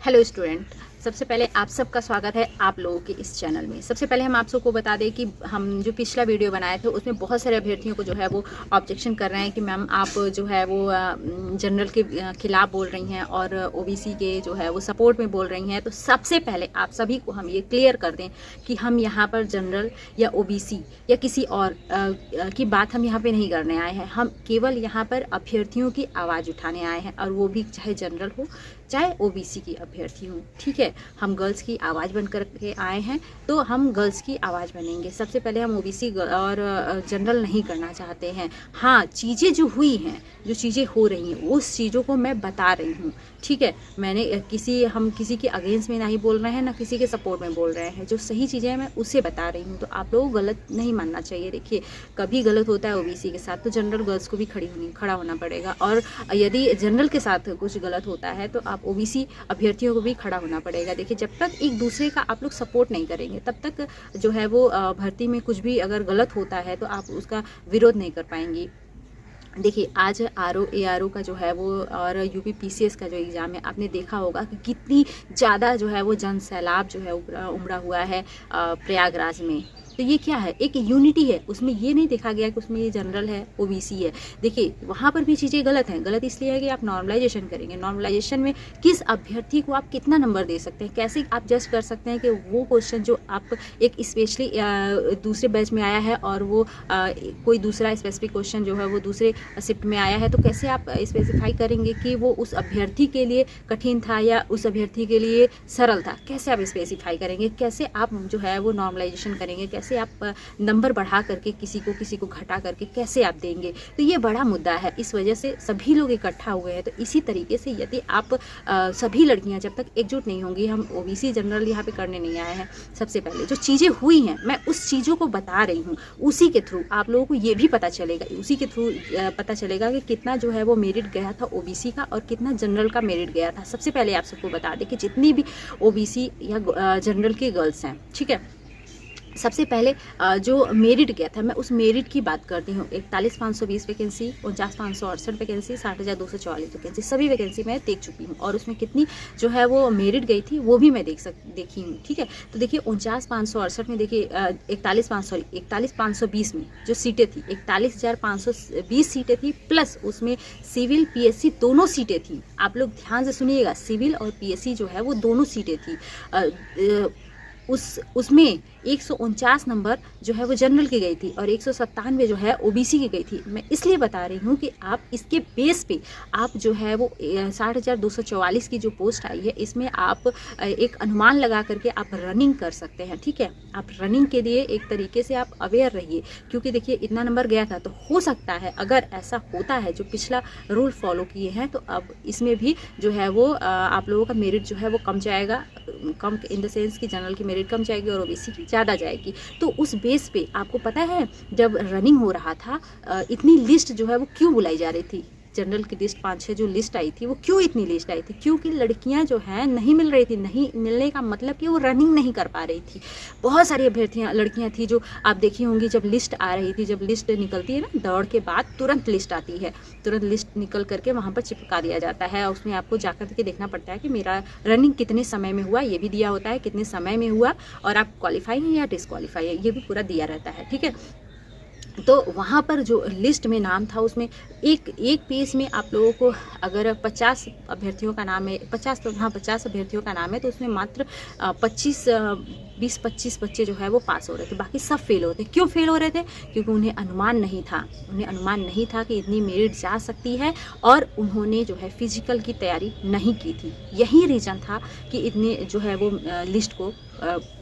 Hello student, सबसे पहले आप सबका स्वागत है आप लोगों के इस चैनल में। सबसे पहले हम आप सबको बता दें कि हम जो पिछला वीडियो बनाए थे उसमें बहुत सारे अभ्यर्थियों को जो है वो ऑब्जेक्शन कर रहे हैं कि मैम आप जो है वो जनरल के खिलाफ बोल रही हैं और ओबीसी के जो है वो सपोर्ट में बोल रही हैं। तो सबसे पहले आप सभी को हम ये क्लियर कर दें कि हम यहाँ पर जनरल या ओबीसी या किसी और की बात हम यहाँ पर नहीं करने आए हैं। हम केवल यहाँ पर अभ्यर्थियों की आवाज़ उठाने आए हैं, और वो भी चाहे जनरल हो चाहे ओबीसी की अभ्यर्थी हूँ। ठीक है, हम गर्ल्स की आवाज़ बन कर के आए हैं, तो हम गर्ल्स की आवाज़ बनेंगे। सबसे पहले हम ओबीसी और जनरल नहीं करना चाहते हैं। हाँ, चीज़ें जो हुई हैं, जो चीज़ें हो रही हैं, उस चीज़ों को मैं बता रही हूँ। ठीक है, हम किसी के अगेंस्ट में नहीं बोल रहे हैं, ना किसी के सपोर्ट में बोल रहे हैं। जो सही चीज़ें हैं मैं उसे बता रही हूँ, तो आप लोगों को गलत नहीं मानना चाहिए। देखिए, कभी गलत होता है ओबीसी के साथ तो जनरल गर्ल्स को भी खड़ा होना पड़ेगा, और यदि जनरल के साथ कुछ गलत होता है तो आप ओबीसी अभ्यर्थियों को भी खड़ा होना पड़ेगा। देखिए, जब तक एक दूसरे का आप लोग सपोर्ट नहीं करेंगे तब तक जो है वो भर्ती में कुछ भी अगर गलत होता है तो आप उसका विरोध नहीं कर पाएंगी। देखिए, आज आरओ एआरओ का जो है वो और यूपी पीसीएस का जो एग्ज़ाम है, आपने देखा होगा कि कितनी ज़्यादा जो है वो जन सैलाब जो है उमड़ा हुआ है प्रयागराज में। तो ये क्या है, एक यूनिटी है। उसमें ये नहीं देखा गया कि उसमें ये जनरल है ओबीसी है। देखिए, वहाँ पर भी चीज़ें गलत हैं। गलत इसलिए है कि आप नॉर्मलाइजेशन करेंगे। नॉर्मलाइजेशन में किस अभ्यर्थी को आप कितना नंबर दे सकते हैं, कैसे आप जज कर सकते हैं कि वो क्वेश्चन जो आप एक स्पेशली दूसरे बैच में आया है और वो कोई दूसरा स्पेसिफिक क्वेश्चन जो है वो दूसरे शिफ्ट में आया है, तो कैसे आप स्पेसिफाई करेंगे कि वो उस अभ्यर्थी के लिए कठिन था या उस अभ्यर्थी के लिए सरल था। कैसे आप स्पेसिफाई करेंगे, कैसे आप जो है वो नॉर्मलाइजेशन करेंगे, कैसे आप नंबर बढ़ा करके किसी को घटा करके कैसे आप देंगे। तो ये बड़ा मुद्दा है, इस वजह से सभी लोग इकट्ठा हुए हैं। तो इसी तरीके से यदि आप सभी लड़कियां जब तक एकजुट नहीं होंगी, हम ओबीसी जनरल यहाँ पे करने नहीं आए हैं। सबसे पहले जो चीज़ें हुई हैं मैं उस चीज़ों को बता रही हूँ, उसी के थ्रू आप लोगों को ये भी पता चलेगा, उसी के थ्रू पता चलेगा कि कितना जो है वो मेरिट गया था ओबीसी का और कितना जनरल का मेरिट गया था। सबसे पहले आप सबको बता दें कि जितनी भी ओबीसी या जनरल की गर्ल्स हैं, ठीक है, सबसे पहले जो मेरिट गया था मैं उस मेरिट की बात करती हूँ। 41,520 वैकेंसी, 49,568 वैकेंसी, 60,244 वैकेंसी, सभी वैकेंसी मैं देख चुकी हूँ, और उसमें कितनी जो है वो मेरिट गई थी वो भी मैं देखी हूँ। ठीक है, तो देखिए 49,568 में देखिए 41,520 में जो सीटें थी, 41,520 सीटें थी, प्लस उसमें सिविल पीएससी दोनों सीटें थी। आप लोग ध्यान से सुनिएगा, सिविल और पीएससी जो है वो दोनों सीटें थी। उसमें 149 नंबर जो है वो जनरल की गई थी और 197 जो है ओबीसी की गई थी। मैं इसलिए बता रही हूँ कि आप इसके बेस पे आप जो है वो 60,244 की जो पोस्ट आई है, इसमें आप एक अनुमान लगा करके आप रनिंग कर सकते हैं। ठीक है, आप रनिंग के लिए एक तरीके से आप अवेयर रहिए, क्योंकि देखिए इतना नंबर गया था, तो हो सकता है अगर ऐसा होता है जो पिछला रूल फॉलो किए हैं, तो अब इसमें भी जो है वो आप लोगों का मेरिट जो है वो कम जाएगा, कम इन द सेंस कि जनरल की मेरिट कम जाएगी और ओबीसी की ज़्यादा जाएगी। तो उस बेस पे आपको पता है जब रनिंग हो रहा था इतनी लिस्ट जो है वो क्यों बुलाई जा रही थी, जनरल की लिस्ट 5-6 जो लिस्ट आई थी वो क्यों इतनी लिस्ट आई थी, क्योंकि लड़कियां जो हैं नहीं मिल रही थी। नहीं मिलने का मतलब कि वो रनिंग नहीं कर पा रही थी। बहुत सारी अभ्यर्थियां लड़कियां थी जो आप देखी होंगी, जब लिस्ट आ रही थी, जब लिस्ट निकलती है ना दौड़ के बाद तुरंत लिस्ट आती है, तुरंत लिस्ट निकल करके वहाँ पर चिपका दिया जाता है, और उसमें आपको जाकर के देखना पड़ता है कि मेरा रनिंग कितने समय में हुआ, ये भी दिया होता है कितने समय में हुआ, और आप क्वालिफाई हैं या डिसक्वालीफाई है, ये भी पूरा दिया रहता है। ठीक है, तो वहाँ पर जो लिस्ट में नाम था उसमें एक पेज में आप लोगों को अगर 50 अभ्यर्थियों का नाम है, 50 अभ्यर्थियों का नाम है, तो उसमें मात्र 20-25 बच्चे जो है वो पास हो रहे थे, बाकी सब फेल हो रहे थे। क्यों फेल हो रहे थे? क्योंकि उन्हें अनुमान नहीं था कि इतनी मेरिट जा सकती है, और उन्होंने जो है फिजिकल की तैयारी नहीं की थी। यही रीज़न था कि इतने जो है वो लिस्ट को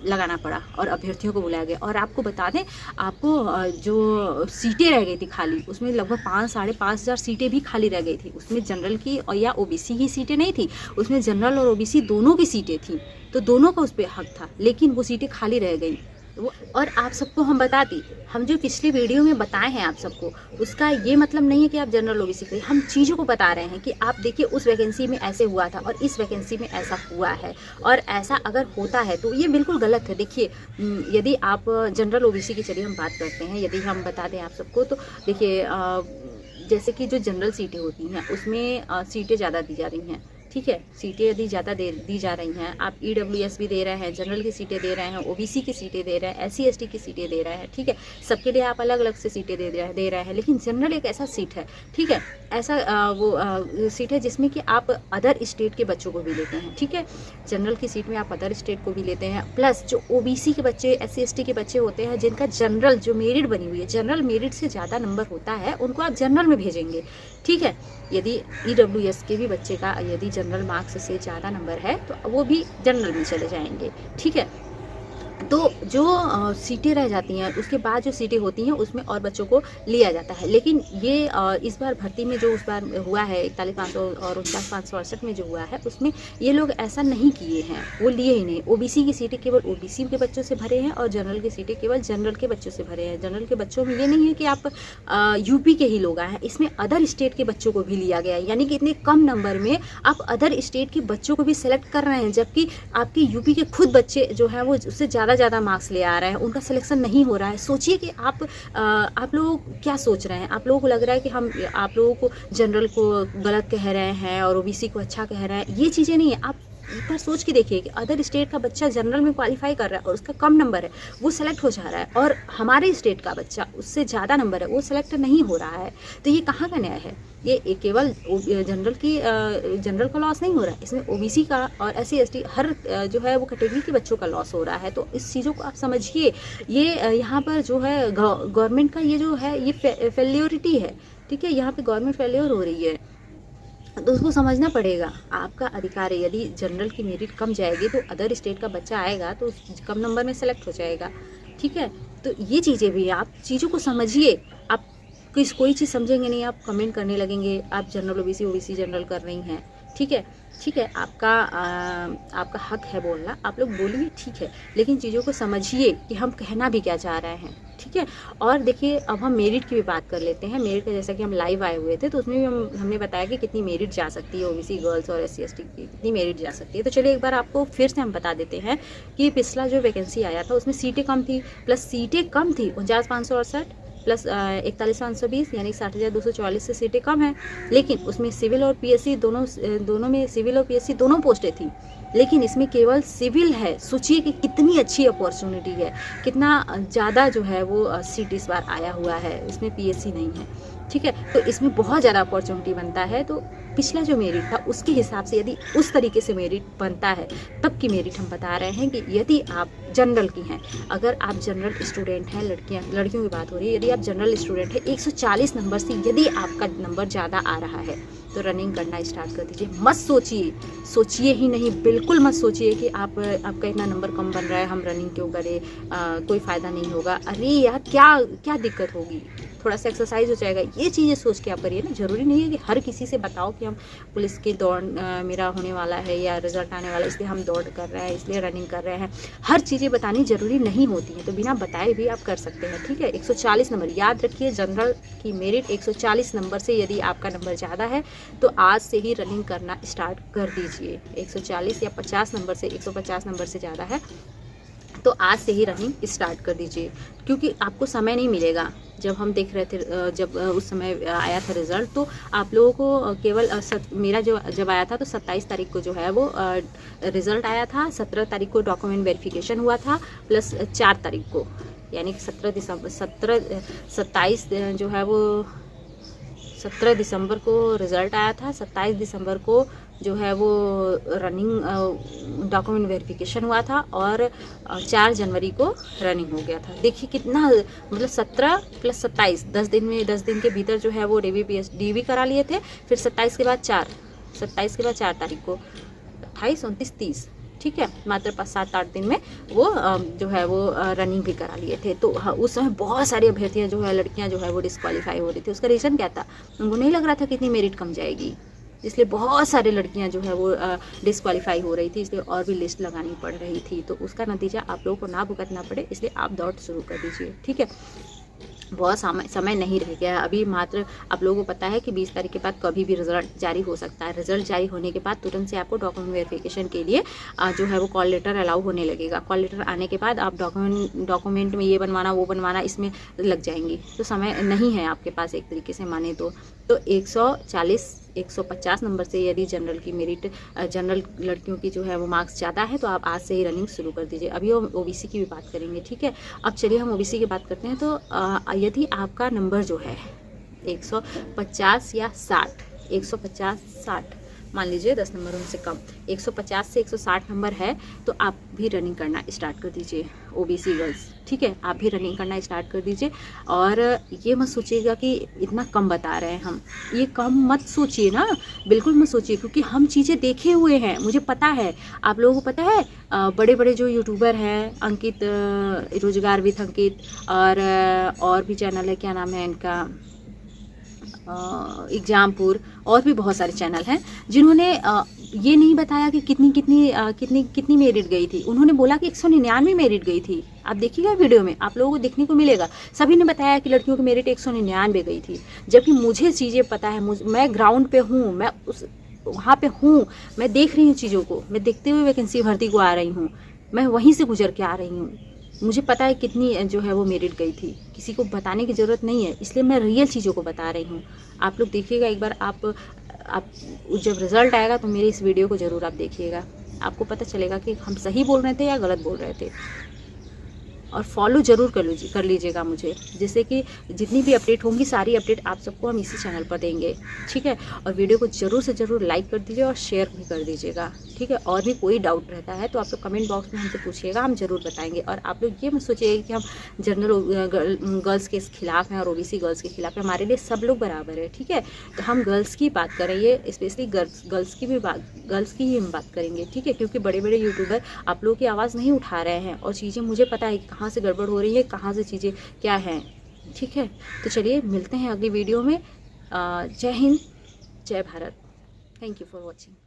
लगाना पड़ा और अभ्यर्थियों को बुलाया गया। और आपको बता दें, आपको जो सीटें रह गई थी खाली, उसमें लगभग 5-5.5 हज़ार सीटें भी खाली रह गई थी। उसमें जनरल की और या ओबीसी की सीटें नहीं थी, उसमें जनरल और ओबीसी दोनों की सीटें थी, तो दोनों का उस पर हक था, लेकिन वो सीटें खाली रह गई। और आप सबको हम बताती, हम जो पिछली वीडियो में बताए हैं आप सबको, उसका ये मतलब नहीं है कि आप जनरल ओबीसी करिए। हम चीज़ों को बता रहे हैं कि आप देखिए उस वैकेंसी में ऐसे हुआ था और इस वैकेंसी में ऐसा हुआ है, और ऐसा अगर होता है तो ये बिल्कुल गलत है। देखिए, यदि आप जनरल ओबीसी की चलिए हम बात करते हैं, यदि हम बता दें आप सबको, तो देखिए जैसे कि जो जनरल सीटें होती हैं उसमें सीटें ज़्यादा दी जा रही हैं, ठीक है। सीटें यदि ज़्यादा दी जा रही हैं, आप EWS भी दे रहे हैं, जनरल की सीटें दे रहे हैं, OBC की सीटें दे रहे हैं, SC ST की सीटें दे रहे हैं, ठीक है। सबके लिए आप अलग अलग से सीटें दे रहे हैं, लेकिन जनरल एक ऐसा सीट है, ठीक है, ऐसा सीट है जिसमें कि आप अदर स्टेट के बच्चों को भी लेते हैं, ठीक है। जनरल की सीट में आप अदर स्टेट को भी लेते हैं, प्लस जो OBC के बच्चे, SC ST के बच्चे होते हैं जिनका जनरल जो मेरिट बनी हुई है, जनरल मेरिट से ज़्यादा नंबर होता है, उनको आप जनरल में भेजेंगे, ठीक है। यदि EWS के भी बच्चे का यदि जनरल मार्क्स से ज़्यादा नंबर है तो वो भी जनरल में चले जाएंगे, ठीक है। तो जो सीटें रह जाती हैं, उसके बाद जो सीटें होती हैं उसमें और बच्चों को लिया जाता है। लेकिन ये इस बार भर्ती में जो उस बार हुआ है 41,500 और 49,568 में जो हुआ है, उसमें ये लोग ऐसा नहीं किए हैं, वो लिए ही नहीं। OBC की सीटें केवल OBC के बच्चों से भरे हैं और जनरल की सीटें केवल जनरल के बच्चों से भरे हैं। जनरल के बच्चों में ये नहीं है कि आप UP के ही लोग आए हैं, इसमें अदर स्टेट के बच्चों को भी लिया गया है, यानी कि इतने कम नंबर में आप अदर स्टेट के बच्चों को भी सिलेक्ट कर रहे हैं, जबकि आपके UP के खुद बच्चे जो हैं वो उससे ज़्यादा मार्क्स ले आ रहे हैं, उनका सिलेक्शन नहीं हो रहा है। सोचिए कि आप लोग क्या सोच रहे हैं। आप लोगों को लग रहा है कि हम आप लोगों को जनरल को गलत कह रहे हैं और OBC को अच्छा कह रहे हैं, ये चीज़ें नहीं है। आप एक बार सोच के देखिए कि अदर स्टेट का बच्चा जनरल में क्वालिफाई कर रहा है और उसका कम नंबर है, वो सेलेक्ट हो जा रहा है, और हमारे स्टेट का बच्चा उससे ज़्यादा नंबर है, वो सेलेक्ट नहीं हो रहा है। तो ये कहाँ का न्याय है? ये केवल जनरल का लॉस नहीं हो रहा है, इसमें OBC का और SC ST हर जो है वो कैटेगरी के बच्चों का लॉस हो रहा है। तो इस चीज़ों को आप समझिए। ये यहाँ पर जो है गवर्नमेंट का ये जो है ये फेल्योरिटी है, ठीक है। यहाँ पे गवर्नमेंट फेल्योर हो रही है, तो उसको समझना पड़ेगा। आपका अधिकार है, यदि जनरल की मेरिट कम जाएगी तो अदर स्टेट का बच्चा आएगा तो कम नंबर में सेलेक्ट हो जाएगा, ठीक है। तो ये चीज़ें भी आप चीज़ों को समझिए। आप कोई चीज़ समझेंगे नहीं, आप कमेंट करने लगेंगे, आप जनरल OBC जनरल कर रही हैं, ठीक है, ठीक है। आपका हक है बोलना, आप लोग बोलिए, ठीक है, लेकिन चीज़ों को समझिए कि हम कहना भी क्या चाह रहे हैं, ठीक है। और देखिए, अब हम मेरिट की भी बात कर लेते हैं। मेरिट का जैसा कि हम लाइव आए हुए थे तो उसमें भी हमने बताया कि कितनी मेरिट जा सकती है OBC गर्ल्स और SC ST की कितनी मेरिट जा सकती है। तो चलिए एक बार आपको फिर से हम बता देते हैं कि पिछला जो वैकेंसी आया था उसमें सीटें कम थी, प्लस सीटें कम थी 49,568 प्लस 41,520, यानी 60,244 से सीटें कम हैं। लेकिन उसमें सिविल और PSC दोनों में सिविल और PSC दोनों पोस्टें थी, लेकिन इसमें केवल सिविल है। सोचिए कि कितनी अच्छी अपॉर्चुनिटी है, कितना ज़्यादा जो है वो सीट इस बार आया हुआ है, इसमें PSC नहीं है, ठीक है। तो इसमें बहुत ज़्यादा अपॉर्चुनिटी बनता है। तो पिछला जो मेरिट था उसके हिसाब से यदि उस तरीके से मेरिट बनता है, तब की मेरिट हम बता रहे हैं कि यदि आप जनरल की हैं, अगर आप जनरल स्टूडेंट हैं, लड़कियों की बात हो रही है, यदि आप जनरल स्टूडेंट हैं 140 नंबर से यदि आपका नंबर ज़्यादा आ रहा है तो रनिंग करना स्टार्ट कर दीजिए। मत सोचिए ही नहीं, बिल्कुल मत सोचिए कि आपका इतना नंबर कम बन रहा है, हम रनिंग क्यों करें, कोई फ़ायदा नहीं होगा, अरे यार क्या दिक्कत होगी, थोड़ा सा एक्सरसाइज हो जाएगा, ये चीज़ें सोच के आप करिए ना। ज़रूरी नहीं है कि हर किसी से बताओ कि हम पुलिस की दौड़ मेरा होने वाला है या रिजल्ट आने वाला है इसलिए हम दौड़ कर रहे हैं, इसलिए रनिंग कर रहे हैं। हर चीज़ें बतानी ज़रूरी नहीं होती है, तो बिना बताए भी आप कर सकते हैं, ठीक है। 140 नंबर याद रखिए, जनरल की मेरिट 140 नंबर से यदि आपका नंबर ज़्यादा है तो आज से ही रनिंग करना स्टार्ट कर दीजिए। 140 या 50 नंबर से 150 नंबर से ज़्यादा है तो आज से ही रनिंग स्टार्ट कर दीजिए, क्योंकि आपको समय नहीं मिलेगा। जब हम देख रहे थे, जब उस समय आया था रिज़ल्ट, तो आप लोगों को केवल मेरा जब आया था तो 27 तारीख को जो है वो रिज़ल्ट आया था, 17 तारीख को डॉक्यूमेंट वेरिफिकेशन हुआ था, प्लस 4 तारीख को, यानी 17 दिसंबर को रिज़ल्ट आया था, 27 दिसंबर को जो है वो रनिंग डॉक्यूमेंट वेरिफिकेशन हुआ था और 4 जनवरी को रनिंग हो गया था। देखिए कितना, मतलब 17 प्लस 27 10 दिन के भीतर जो है वो DV करा लिए थे। फिर 27 के बाद 4 तारीख को 28, 29, 30, ठीक है, मात्र 7-8 दिन में वो जो है वो रनिंग भी करा लिए थे। तो उस समय बहुत सारी अभ्यर्थियाँ जो है, लड़कियाँ जो है वो डिस्क्वालीफाई हो रही थी। उसका रीज़न क्या था? उनको नहीं लग रहा था कि इतनी मेरिट कम जाएगी, इसलिए बहुत सारे लड़कियां जो है वो डिस्क्वालीफाई हो रही थी, इसलिए और भी लिस्ट लगानी पड़ रही थी। तो उसका नतीजा आप लोगों को ना भुगतना पड़े, इसलिए आप दौड़ शुरू कर दीजिए, ठीक है। बहुत समय नहीं रह गया है अभी, मात्र आप लोगों को पता है कि 20 तारीख के बाद कभी भी रिजल्ट जारी हो सकता है। रिजल्ट जारी होने के बाद तुरंत से आपको डॉक्यूमेंट वेरिफिकेशन के लिए जो है वो कॉल लेटर अलाउ होने लगेगा। कॉल लेटर आने के बाद आप डॉक्यूमेंट में ये बनवाना वो बनवाना इसमें लग जाएंगी, तो समय नहीं है आपके पास एक तरीके से माने तो 140 150 नंबर से यदि जनरल की मेरिट, जनरल लड़कियों की जो है वो मार्क्स ज़्यादा है तो आप आज से ही रनिंग शुरू कर दीजिए। अभी हम ओबीसी की भी बात करेंगे, ठीक है। अब चलिए हम ओबीसी की बात करते हैं। तो यदि आपका नंबर जो है 150 या 60, 150-60 मान लीजिए 10 नंबरों से कम, 150 से 160 नंबर है तो आप भी रनिंग करना स्टार्ट कर दीजिए ओबीसी गर्ल्स, ठीक है। आप भी रनिंग करना स्टार्ट कर दीजिए और ये मत सोचिएगा कि इतना कम बता रहे हैं हम, ये कम मत सोचिए ना, बिल्कुल मत सोचिए, क्योंकि हम चीज़ें देखे हुए हैं, मुझे पता है। आप लोगों को पता है बड़े बड़े जो यूट्यूबर हैं, अंकित, रोजगार विद अंकित, और भी चैनल है, क्या नाम है इनका, एग्जामपुर, और भी बहुत सारे चैनल हैं जिन्होंने ये नहीं बताया कि कितनी मेरिट गई थी। उन्होंने बोला कि 199 मेरिट गई थी। आप देखिएगा वीडियो में, आप लोगों को देखने को मिलेगा, सभी ने बताया कि लड़कियों की मेरिट 199 गई थी। जबकि मुझे चीज़ें पता है, मैं ग्राउंड पे हूँ, मैं वहाँ पे हूँ, मैं देख रही हूँ चीज़ों को, मैं देखते हुए वैकेंसी भर्ती को आ रही हूँ, मैं वहीं से गुजर के आ रही हूँ। मुझे पता है कितनी जो है वो मेरिट गई थी, किसी को बताने की ज़रूरत नहीं है, इसलिए मैं रियल चीज़ों को बता रही हूँ। आप लोग देखिएगा एक बार, आप जब रिज़ल्ट आएगा तो मेरी इस वीडियो को ज़रूर आप देखिएगा, आपको पता चलेगा कि हम सही बोल रहे थे या गलत बोल रहे थे। और फॉलो ज़रूर कर लीजिएगा मुझे, जिससे कि जितनी भी अपडेट होंगी सारी अपडेट आप सबको हम इसी चैनल पर देंगे, ठीक है। और वीडियो को ज़रूर से ज़रूर लाइक कर दीजिए और शेयर भी कर दीजिएगा, ठीक है। और भी कोई डाउट रहता है तो आप लोग कमेंट बॉक्स में हमसे पूछिएगा, हम ज़रूर बताएंगे। और आप लोग ये मत सोचिएगा कि हम जनरल गर्ल्स के खिलाफ़ हैं और ओबीसी गर्ल्स के खिलाफ़ हैं, हमारे लिए सब लोग बराबर है, ठीक है। तो हम गर्ल्स की बात करेंगे, स्पेशली गर्ल्स की ही हम बात करेंगे, ठीक है। क्योंकि बड़े बड़े यूट्यूबर आप लोगों की आवाज़ नहीं उठा रहे हैं और चीज़ें मुझे पता है कि कहाँ से गड़बड़ हो रही है, कहाँ से चीज़ें क्या हैं, ठीक है। तो चलिए मिलते हैं अगली वीडियो में। जय हिंद, जय Bharat. Thank you for watching.